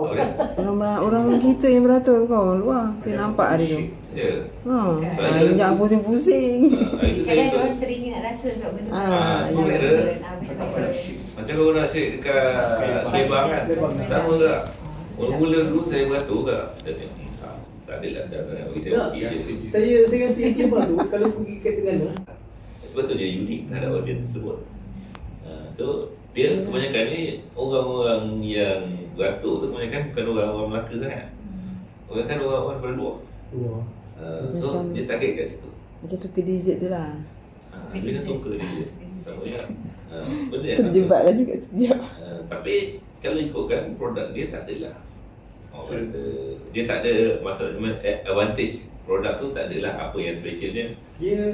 Orang kita yang beratur kau luar. Saya nampak hari tu. Ya. Jangan pusing-pusing. Kadang orang teringin nak rasa sebab benda macam kalau nak shake dekat Lebang kan, sama tak? Mula-mula dulu saya beratur tak? Tak adalah sedap sangat bagi saya. Saya rasa yang tiba tu kalau pergi ke Terengganu. Sebab tu dia unik terhadap audiens tersebut. So dia kebanyakan ni orang-orang yang beratur tu kebanyakan bukan orang-orang Melaka sangat. Kebanyakan orang-orang daripada luar. So dia target kat situ. Macam suka dessert tu lah. Dia kan suka dessert. Sama juga. Benda yang Terjebak lah juga sekejap. tapi kalau ikutkan produk dia tak adalah. Orang kata dia tak ada maksudnya advantage produk tu tak adalah apa yang specialnya.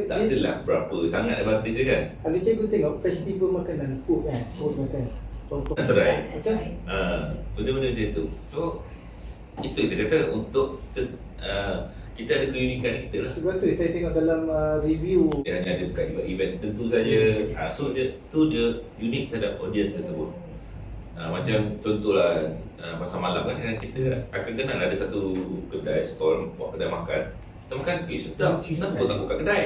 Tak adalah berapa sangat advantage dia kan. Kalau cikgu tengok festival makanan, food kan, food makan. Contoh Try. macam Benda-benda macam tu. So itu kita kata untuk kita ada keunikan kita lah. sebab tu saya tengok dalam review Dia hanya ada bukan event tertentu saja. So dia unik terhadap audience tersebut. Macam contohlah masa malam kan kita akan kenal ada satu kedai stall, buat kedai makan. Kita makan, sedap. Kenapa tak buka kedai?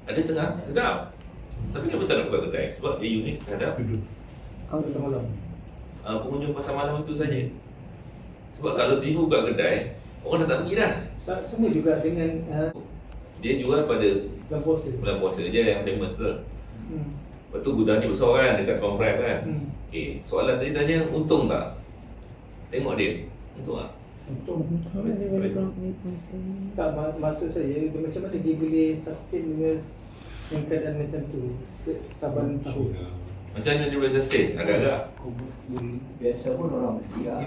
Ada setengah, sedap. Tapi kenapa tak nak buka kedai? Sebab dia unik terhadap pasar malam. pengunjung pasar malam itu saja. Sebab kalau tiba buka kedai, orang dah tak pergi dah. Semua juga dengan Dia jual pada bulan puasa. je yang famous tu. Lepas tu gudang ni besar kan dekat Tuan Prime kan. Okey, soalan tadi tanya untung tak? Tengok dia, untung tak? Untung. Tak, maksud saya dia macam mana dia boleh sustain dengan keadaan macam tu saban tahun. Macam mana dia boleh sustain? Agak-agak Biasa pun orang mesti lah.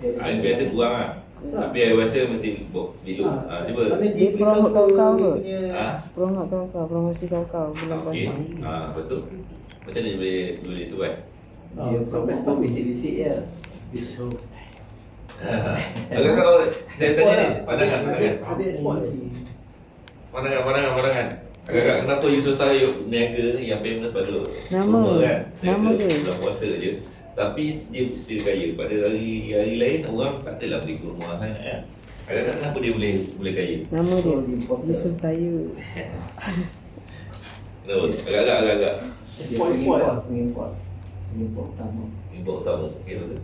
air biasa kurang lah. Tapi air biasa mesti bilu. Cuba. Dia promote kau-kau ke? Ha? Promote kau-kau, promosi kau-kau bulan Okey. puasa. Lepas tu macam mana dia boleh survive? Dia sampai stop bisik-bisik je. Besok. Agak-agak saya tanya ni, pandangan. Ada ekspor lagi. Pandangan. Agak-agak kenapa Yusof Tayyub niaga yang famous pada Nama. rumah kan? Nama Niaga dia. bulan puasa je. Tapi dia mesti kaya. Pada hari lain orang tak adalah beli kurma sangat kan. Agak-agak kenapa dia boleh kaya? Nama dia Yusof Tayyub. Kenapa? Agak-agak. Import utama. Import utama. Okey betul.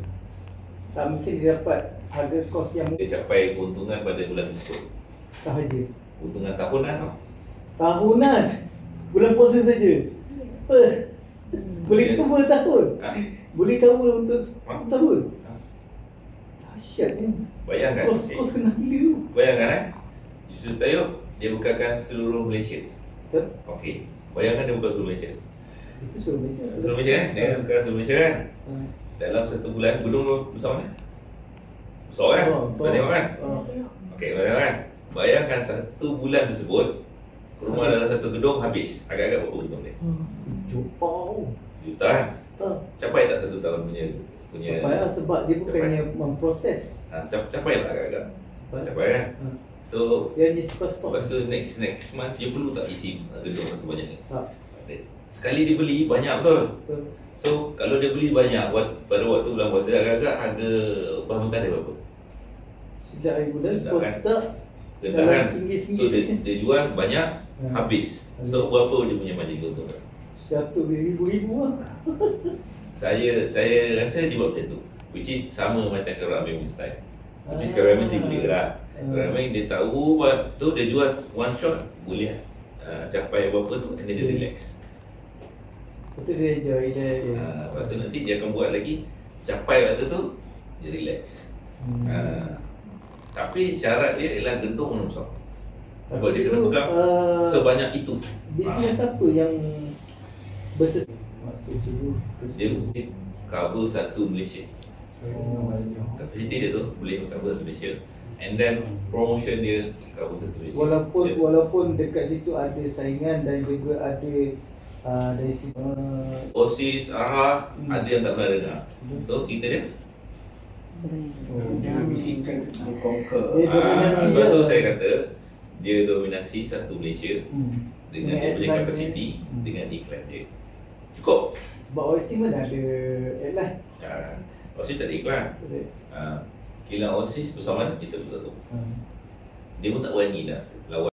Tak mungkin dia dapat harga kos yang Dia capai keuntungan pada bulan tersebut. sahaja. Keuntungan tahunan tau. Tahunan. Bulan puasa saja. Apa? Boleh cover tahun. Boleh cover untuk satu tahun. Dahsyat ni. Bayangkan. Kos kena gila. Bayangkan Yusof Tayyub dia bukakan seluruh Malaysia. Betul? Okey. Bayangkan dia buka seluruh Malaysia. Itu suruh Malaysia. Seluruh Malaysia kan? Dia buka seluruh Malaysia kan? Dalam satu bulan gedung besar mana? Besar kan? Boleh tengok kan? Okey, boleh tengok kan? Bayangkan satu bulan tersebut rumah dalam satu gedung habis. Agak-agak berapa untung dia? Jupau. Juta kan? Capai tak satu tahun punya Capai lah sebab dia bukannya memproses. capai tak agak-agak? Capai kan? So Dia hanya simpan stok. lepas tu next month dia perlu tak isi gedung satu banyak ni? Tak. Sekali dia beli banyak betul. Betul. So kalau dia beli banyak pada waktu bulan puasa agak-agak harga bahan mentah dia berapa? Sejak hari bulan Sedap kan? kotak Rendah kan? RM1. So dia jual banyak habis. So berapa dia punya margin untung? 100,000 lah. Saya rasa dia buat macam tu. Which is sama macam Keramen style. Which is Keramen dia boleh gerak. Keramen dia tahu waktu dia jual one shot boleh capai berapa tu and dia relax. Betul dia enjoy dia. Lepas tu nanti dia akan buat lagi capai waktu tu dia relax. Tapi syarat dia ialah gedung yang besar. Sebab dia kena pegang. So banyak itu. Bisnes apa yang bersesuaian? Maksud cikgu Dia cover satu Malaysia. Kapasiti dia tu boleh cover satu Malaysia. And then promotion dia cover satu Malaysia. Walaupun dekat situ ada saingan dan juga ada dari situ OSIS, AHA, ada yang tak pernah dengar. So cerita dia Dia bisikan dia conquer. Dia dominasi sebab tu dia. saya kata dia dominasi satu Malaysia dengan dia punya Dengan kapasiti dengan iklan dia. Cukup. Sebab OSIS mana ada airline. OSIS tak ada iklan. Kilang OSIS bersama mana kita pun tak tahu. Dia pun tak berani dah lawan